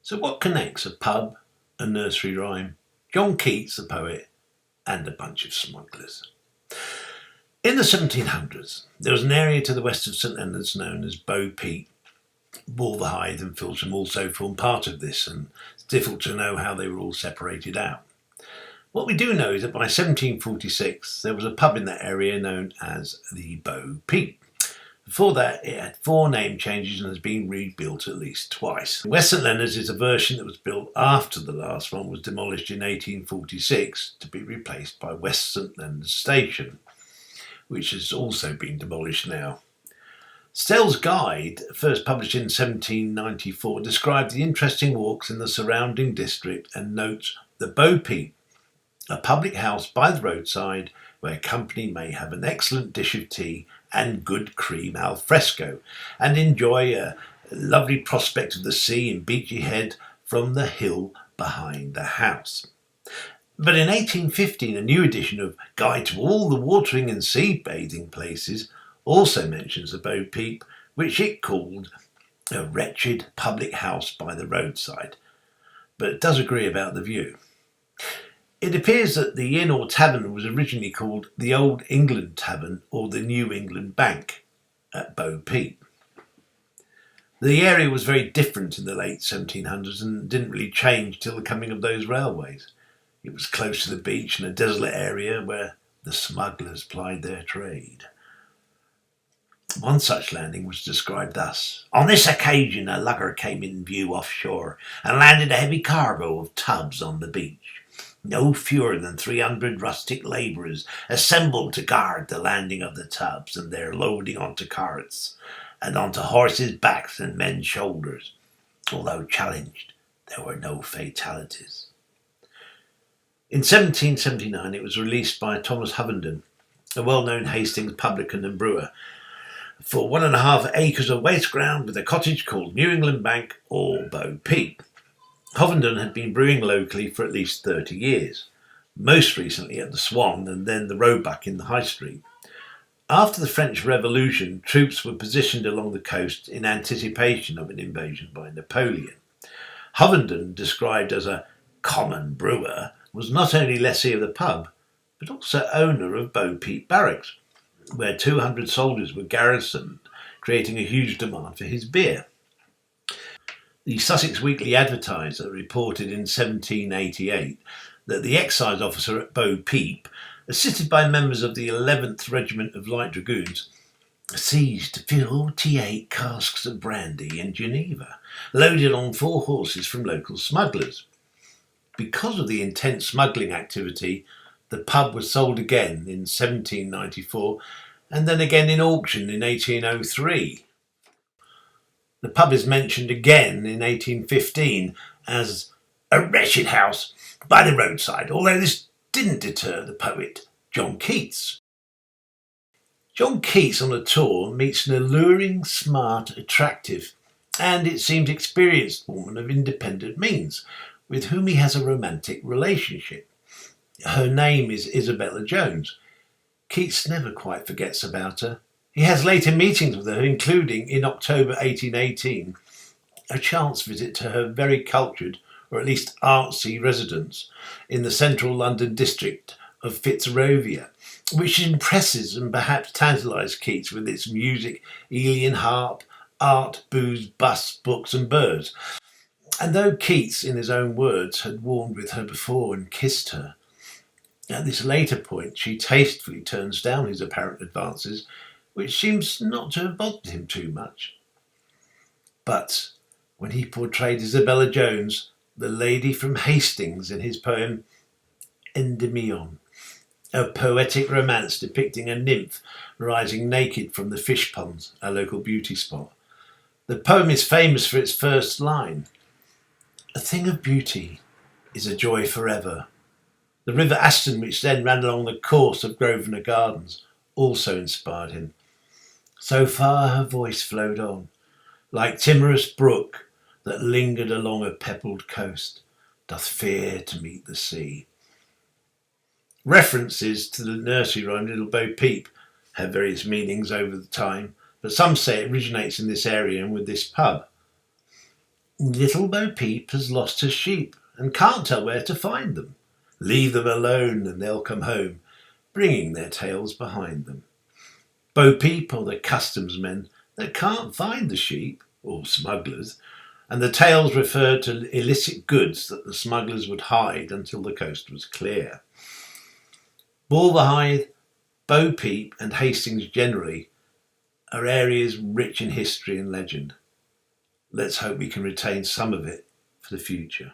So what connects a pub, a nursery rhyme, John Keats the poet, and a bunch of smugglers? In the 1700s, there was an area to the west of St Leonard's known as Bo Peep. Wolverhythe and Filsham also formed part of this, and it's difficult to know how they were all separated out. What we do know is that by 1746 there was a pub in that area known as the Bo Peep. Before that, it had 4 name changes and has been rebuilt at least twice. West St Leonard's is a version that was built after the last one was demolished in 1846 to be replaced by West St Leonard's Station, which has also been demolished now. Stell's Guide, first published in 1794, described the interesting walks in the surrounding district and notes the Bo Peep, a public house by the roadside where company may have an excellent dish of tea and good cream al fresco, and enjoy a lovely prospect of the sea and Beachy Head from the hill behind the house. But in 1815, a new edition of Guide to All the Watering and Sea Bathing Places also mentions the Bo Peep, which it called a wretched public house by the roadside, but it does agree about the view. It appears that the inn or tavern was originally called the Old England Tavern or the New England Bank at Bo Peep. The area was very different in the late 1700s and didn't really change till the coming of those railways. It was close to the beach in a desolate area where the smugglers plied their trade. One such landing was described thus. On this occasion a lugger came in view offshore and landed a heavy cargo of tubs on the beach. No fewer than 300 rustic labourers assembled to guard the landing of the tubs and their loading onto carts and onto horses' backs and men's shoulders. Although challenged, there were no fatalities. In 1779 it was released by Thomas Hovenden, a well-known Hastings publican and brewer, for 1.5 acres of waste ground with a cottage called New England Bank or Bo Peep. Hovenden had been brewing locally for at least 30 years, most recently at the Swan and then the Roebuck in the High Street. After the French Revolution, troops were positioned along the coast in anticipation of an invasion by Napoleon. Hovenden, described as a common brewer, was not only lessee of the pub, but also owner of Bo Peep Barracks, where 200 soldiers were garrisoned, creating a huge demand for his beer. The Sussex Weekly Advertiser reported in 1788 that the excise officer at Bo Peep, assisted by members of the 11th Regiment of Light Dragoons, seized 48 casks of brandy in Geneva, loaded on 4 horses from local smugglers. Because of the intense smuggling activity, the pub was sold again in 1794 and then again in auction in 1803. The pub is mentioned again in 1815 as a wretched house by the roadside, although this didn't deter the poet John Keats. John Keats on a tour meets an alluring, smart, attractive, and it seems experienced woman of independent means, with whom he has a romantic relationship. Her name is Isabella Jones. Keats never quite forgets about her. He has later meetings with her, including, in October 1818, a chance visit to her very cultured, or at least artsy, residence in the central London district of Fitzrovia, which impresses and perhaps tantalises Keats with its music, Aeolian harp, art, booze, busts, books and birds. And though Keats, in his own words, had warmed with her before and kissed her, at this later point she tastefully turns down his apparent advances, which seems not to have bothered him too much. But when he portrayed Isabella Jones, the lady from Hastings, in his poem Endymion, a poetic romance depicting a nymph rising naked from the fish ponds, a local beauty spot. The poem is famous for its first line: "A thing of beauty is a joy forever." The River Aston, which then ran along the course of Grosvenor Gardens, also inspired him. So far her voice flowed on, like timorous brook that lingered along a pebbled coast, doth fear to meet the sea. References to the nursery rhyme Little Bo Peep have various meanings over the time, but some say it originates in this area and with this pub. Little Bo Peep has lost her sheep and can't tell where to find them. Leave them alone and they'll come home, bringing their tails behind them. Bo Peep are the customs men that can't find the sheep, or smugglers, and the tales refer to illicit goods that the smugglers would hide until the coast was clear. Bulverhythe, Bo Peep and Hastings generally are areas rich in history and legend. Let's hope we can retain some of it for the future.